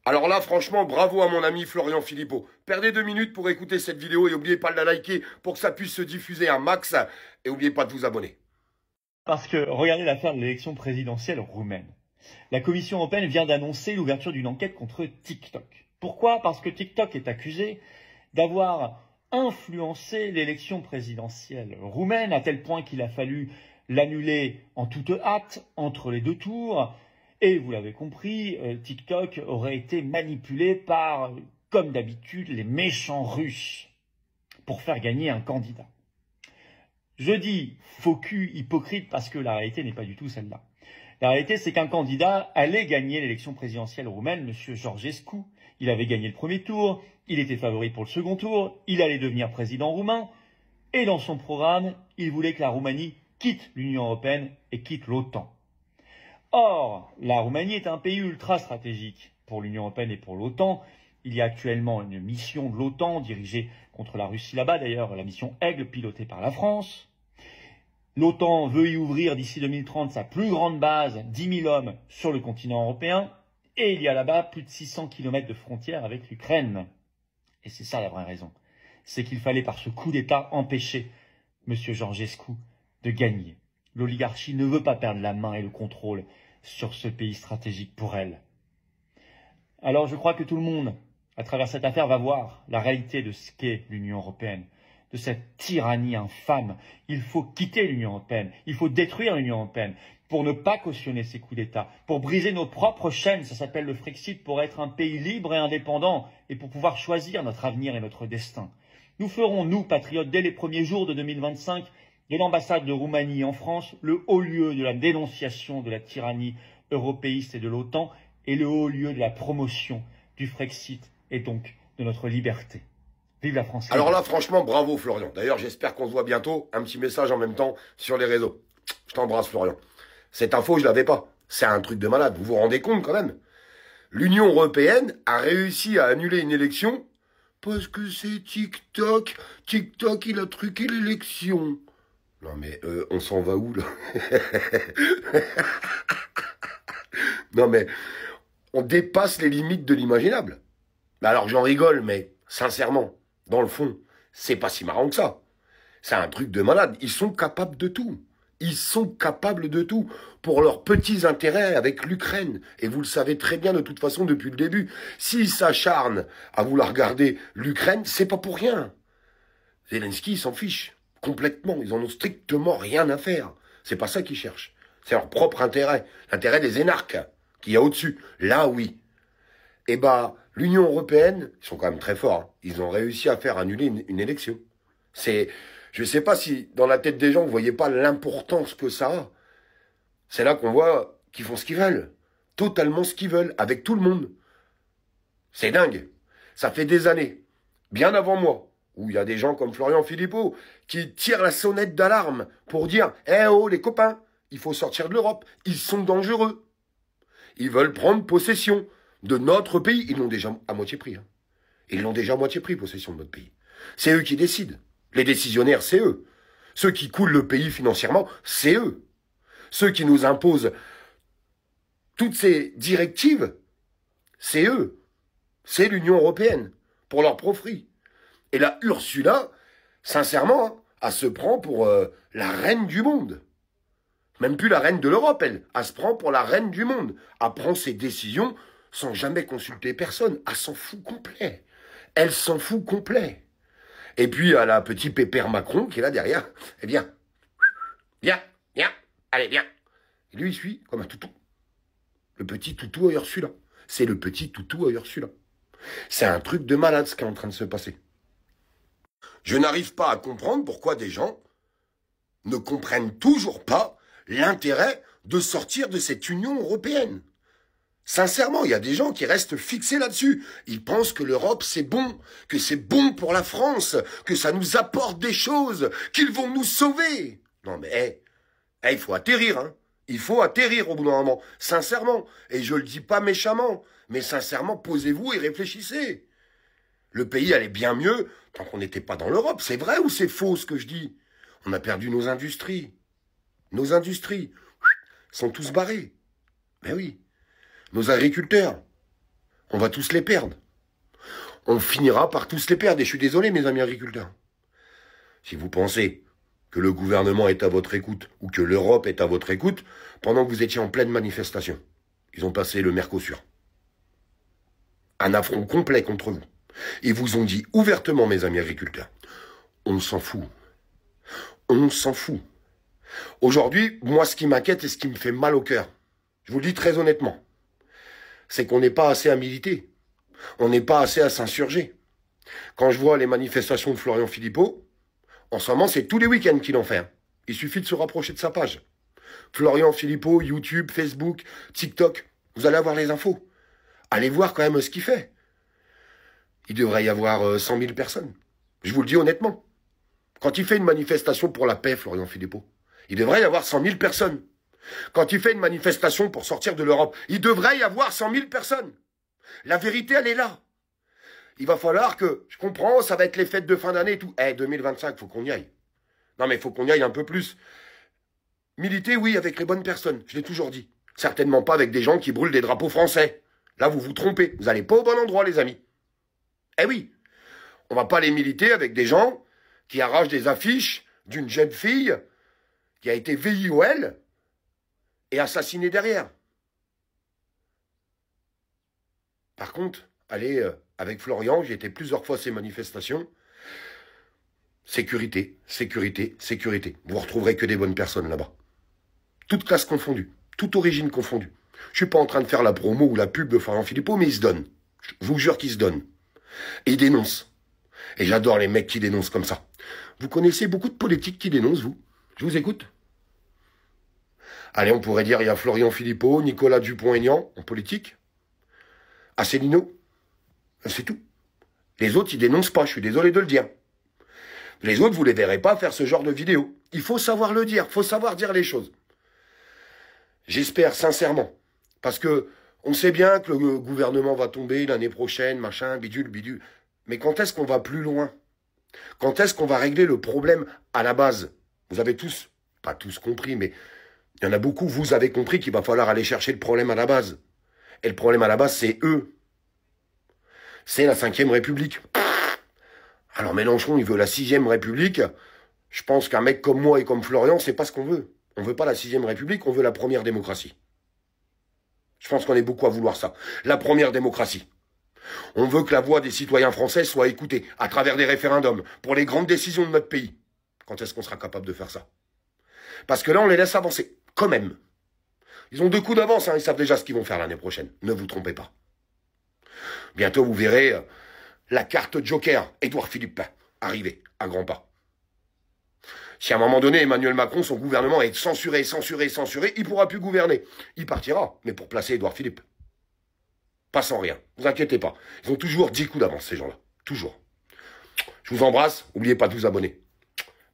Alors là, franchement, bravo à mon ami Florian Philippot. Perdez 2 minutes pour écouter cette vidéo et n'oubliez pas de la liker pour que ça puisse se diffuser un max. Et n'oubliez pas de vous abonner. Parce que regardez l'affaire de l'élection présidentielle roumaine. La Commission européenne vient d'annoncer l'ouverture d'une enquête contre TikTok. Pourquoi? Parce que TikTok est accusé d'avoir influencé l'élection présidentielle roumaine à tel point qu'il a fallu l'annuler en toute hâte entre les deux tours. Et vous l'avez compris, TikTok aurait été manipulé par, comme d'habitude, les méchants Russes pour faire gagner un candidat. Je dis faux cul, hypocrite, parce que la réalité n'est pas du tout celle-là. La réalité, c'est qu'un candidat allait gagner l'élection présidentielle roumaine, M. Georgescu. Il avait gagné le premier tour, il était favori pour le second tour, il allait devenir président roumain, et dans son programme, il voulait que la Roumanie quitte l'Union européenne et quitte l'OTAN. Or, la Roumanie est un pays ultra stratégique pour l'Union européenne et pour l'OTAN. Il y a actuellement une mission de l'OTAN dirigée contre la Russie là-bas, d'ailleurs la mission Aigle pilotée par la France. L'OTAN veut y ouvrir d'ici 2030 sa plus grande base, 10 000 hommes sur le continent européen. Et il y a là-bas plus de 600 km de frontières avec l'Ukraine. Et c'est ça la vraie raison. C'est qu'il fallait par ce coup d'État empêcher M. Georgescu de gagner. L'oligarchie ne veut pas perdre la main et le contrôle sur ce pays stratégique pour elle. Alors je crois que tout le monde, à travers cette affaire, va voir la réalité de ce qu'est l'Union européenne, de cette tyrannie infâme. Il faut quitter l'Union européenne, il faut détruire l'Union européenne pour ne pas cautionner ces coups d'État, pour briser nos propres chaînes, ça s'appelle le Frexit, pour être un pays libre et indépendant et pour pouvoir choisir notre avenir et notre destin. Nous ferons, nous, patriotes, dès les premiers jours de 2025, de l'ambassade de Roumanie en France, le haut lieu de la dénonciation de la tyrannie européiste et de l'OTAN et le haut lieu de la promotion du Frexit et donc de notre liberté. Vive la France. Alors là, franchement, bravo Florian. D'ailleurs, j'espère qu'on se voit bientôt. Un petit message en même temps sur les réseaux. Je t'embrasse Florian. Cette info, je l'avais pas. C'est un truc de malade. Vous vous rendez compte quand même? L'Union européenne a réussi à annuler une élection parce que c'est TikTok. TikTok, il a truqué l'élection. Non mais, on s'en va où là? Non mais, on dépasse les limites de l'imaginable. Alors j'en rigole, mais sincèrement, dans le fond, c'est pas si marrant que ça. C'est un truc de malade. Ils sont capables de tout. Ils sont capables de tout pour leurs petits intérêts avec l'Ukraine. Et vous le savez très bien de toute façon depuis le début. S'ils s'acharnent à vouloir garder l'Ukraine, c'est pas pour rien. Zelensky, il s'en fiche complètement. Ils en ont strictement rien à faire. C'est pas ça qu'ils cherchent. C'est leur propre intérêt. L'intérêt des énarques qu'il y a au-dessus. Là, oui. Eh ben, l'Union européenne, ils sont quand même très forts. Hein. Ils ont réussi à faire annuler une élection. Je sais pas si dans la tête des gens, vous voyez pas l'importance que ça a. C'est là qu'on voit qu'ils font ce qu'ils veulent. Totalement ce qu'ils veulent, avec tout le monde. C'est dingue. Ça fait des années, bien avant moi, où il y a des gens comme Florian Philippot qui tirent la sonnette d'alarme pour dire « Eh oh, les copains, il faut sortir de l'Europe. Ils sont dangereux. Ils veulent prendre possession de notre pays. » Ils l'ont déjà à moitié pris. Hein. Ils l'ont déjà à moitié pris, possession de notre pays. C'est eux qui décident. Les décisionnaires, c'est eux. Ceux qui coulent le pays financièrement, c'est eux. Ceux qui nous imposent toutes ces directives, c'est eux. C'est l'Union européenne, pour leur profit. Et la Ursula, sincèrement, hein, elle se prend pour la reine du monde. Même plus la reine de l'Europe, elle. Elle se prend pour la reine du monde. Elle prend ses décisions sans jamais consulter personne. Elle s'en fout complet. Elle s'en fout complet. Et puis, elle a un petit pépère Macron qui est là derrière. Eh bien, viens, viens, allez, viens. Et lui, il suit comme un toutou. Le petit toutou à Ursula. C'est le petit toutou à Ursula. C'est un truc de malade ce qui est en train de se passer. Je n'arrive pas à comprendre pourquoi des gens ne comprennent toujours pas l'intérêt de sortir de cette Union européenne. Sincèrement, il y a des gens qui restent fixés là-dessus. Ils pensent que l'Europe, c'est bon, que c'est bon pour la France, que ça nous apporte des choses, qu'ils vont nous sauver. Non mais, il faut atterrir, hein. Il faut atterrir au bout d'un moment, sincèrement. Et je le dis pas méchamment, mais sincèrement, posez-vous et réfléchissez. Le pays allait bien mieux tant qu'on n'était pas dans l'Europe. C'est vrai ou c'est faux ce que je dis? On a perdu nos industries. Nos industries sont tous barrés. Ben oui. Nos agriculteurs, On va tous les perdre. On finira par tous les perdre. Et je suis désolé, mes amis agriculteurs. Si vous pensez que le gouvernement est à votre écoute ou que l'Europe est à votre écoute, pendant que vous étiez en pleine manifestation, ils ont passé le Mercosur. Un affront complet contre vous. Ils vous ont dit ouvertement, mes amis agriculteurs, on s'en fout. On s'en fout. Aujourd'hui, moi, ce qui m'inquiète et ce qui me fait mal au cœur, je vous le dis très honnêtement, c'est qu'on n'est pas assez à militer. On n'est pas assez à s'insurger. Quand je vois les manifestations de Florian Philippot, en ce moment, c'est tous les week-ends qu'il en fait. Hein. Il suffit de se rapprocher de sa page. Florian Philippot, YouTube, Facebook, TikTok, vous allez avoir les infos. Allez voir quand même ce qu'il fait. Il devrait y avoir 100 000 personnes. Je vous le dis honnêtement. Quand il fait une manifestation pour la paix, Florian Philippot, il devrait y avoir 100 000 personnes. Quand il fait une manifestation pour sortir de l'Europe, il devrait y avoir 100 000 personnes. La vérité, elle est là. Il va falloir que, je comprends, ça va être les fêtes de fin d'année et tout. 2025, faut qu'on y aille. Non, mais il faut qu'on y aille un peu plus. Militer, oui, avec les bonnes personnes, je l'ai toujours dit. Certainement pas avec des gens qui brûlent des drapeaux français. Là, vous vous trompez. Vous n'allez pas au bon endroit, les amis. Eh oui, on va pas aller militer avec des gens qui arrachent des affiches d'une jeune fille qui a été VIOL et assassinée derrière. Par contre, allez, avec Florian, j'ai été plusieurs fois à ces manifestations. Sécurité, sécurité, sécurité. Vous ne retrouverez que des bonnes personnes là-bas. Toute classe confondue, toute origine confondue. Je suis pas en train de faire la promo ou la pub de Florian Philippot, mais il se donne. Je vous jure qu'il se donne. Et il dénonce. Et j'adore les mecs qui dénoncent comme ça. Vous connaissez beaucoup de politiques qui dénoncent, vous? Je vous écoute. Allez, on pourrait dire, il y a Florian Philippot, Nicolas Dupont-Aignan, en politique. Asselineau. C'est tout. Les autres, ils dénoncent pas, je suis désolé de le dire. Les autres, vous les verrez pas faire ce genre de vidéo. Il faut savoir le dire, il faut savoir dire les choses. J'espère sincèrement, parce que on sait bien que le gouvernement va tomber l'année prochaine, machin, bidule, bidule. Mais quand est-ce qu'on va plus loin? Quand est-ce qu'on va régler le problème à la base? Vous avez tous, pas tous compris, mais il y en a beaucoup, vous avez compris qu'il va falloir aller chercher le problème à la base. Et le problème à la base, c'est eux. C'est la 5e République. Alors Mélenchon, il veut la 6e République. Je pense qu'un mec comme moi et comme Florian, c'est pas ce qu'on veut. On veut pas la 6e République, on veut la première démocratie. Je pense qu'on est beaucoup à vouloir ça. La première démocratie. On veut que la voix des citoyens français soit écoutée à travers des référendums pour les grandes décisions de notre pays. Quand est-ce qu'on sera capable de faire ça? Parce que là, on les laisse avancer, quand même. Ils ont 2 coups d'avance, hein, ils savent déjà ce qu'ils vont faire l'année prochaine. Ne vous trompez pas. Bientôt, vous verrez la carte Joker, Édouard Philippe, arriver à grands pas. Si à un moment donné, Emmanuel Macron, son gouvernement est censuré, censuré, censuré, il ne pourra plus gouverner. Il partira, mais pour placer Édouard Philippe. Pas sans rien. Ne vous inquiétez pas. Ils ont toujours 10 coups d'avance, ces gens-là. Toujours. Je vous embrasse. N'oubliez pas de vous abonner.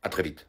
À très vite.